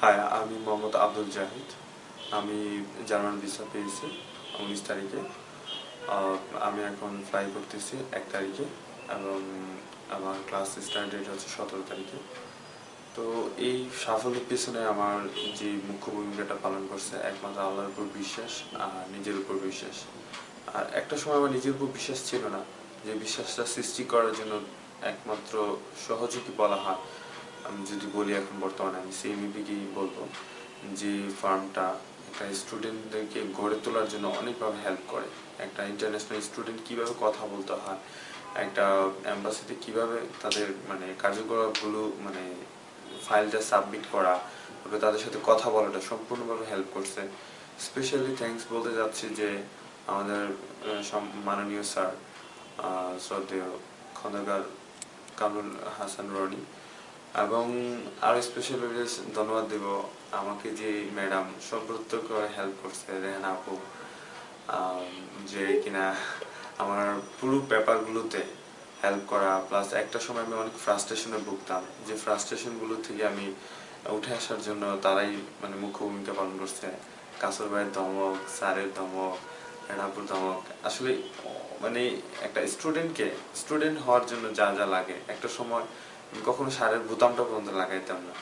High, আমি মোহাম্মদ আব্দুল জাহিদ। আমি German visa পেয়েছি 19 তারিখে। আমি এখন ফ্লাই করতেছি 1 তারিখে এবং আমার ক্লাস স্টার্ট ডেট হচ্ছে 17 তারিখে। তো এই সাফল্যের পেছনে আমার যে মুখ্য ভূমিকাটা পালন করছে একমাত্র আল্লাহর উপর বিশ্বাস আর নিজের উপর বিশ্বাস। আর একটা সময় আমার নিজের উপর বিশ্বাস ছিল না, যে বিশ্বাসটা সৃষ্টি করার জন্য একমাত্র সহযোগী বলা হয়। আমি যদি বলি এখন বর্তমানে আমি সিএমইপিকেই বলবো, যে ফার্মটা একটা স্টুডেন্টদেরকে গড়ে তোলার জন্য অনেকভাবে হেল্প করে। একটা ইন্টারন্যাশনাল স্টুডেন্ট কীভাবে কথা বলতে হয়, একটা অ্যাম্বাসিতে কীভাবে তাদের কার্যকলাপগুলো ফাইলটা সাবমিট করা, তারপরে তাদের সাথে কথা বলাটা সম্পূর্ণভাবে হেল্প করছে। স্পেশালি থ্যাঙ্কস বলতে যাচ্ছি যে আমাদের মাননীয় স্যার শ্রদ্ধেয় খন্দকার কামরুল হাসান রনি, এবং আরও স্পেশালি ধন্যবাদ দেব আমাকে যে ম্যাডাম সর্বোত্তক হেল্প করছে, রেহানা আপু, যে কিনা আমার পুরো পেপারগুলোতে হেল্প করা। প্লাস একটা সময় আমি অনেক ফ্রাস্ট্রেশনে ভুগতাম, যে ফ্রাস্ট্রেশনগুলো থেকে আমি উঠে আসার জন্য তারাই মুখ্য ভূমিকা পালন করছে। কাসর ভাইয়ের ধমক, স্যারের ধমক, রেহানাপুর ধমক, আসলে একটা স্টুডেন্টকে স্টুডেন্ট হওয়ার জন্য যা যা লাগে, একটা সময় কখনো স্যারের বোতামটা পর্যন্ত লাগাইতাম না।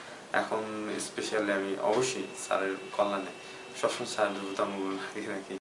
এখন স্পেশালি আমি অবশ্যই স্যারের কল্যাণে সবসময় স্যারের বোতামগুলো লাগিয়ে রাখি।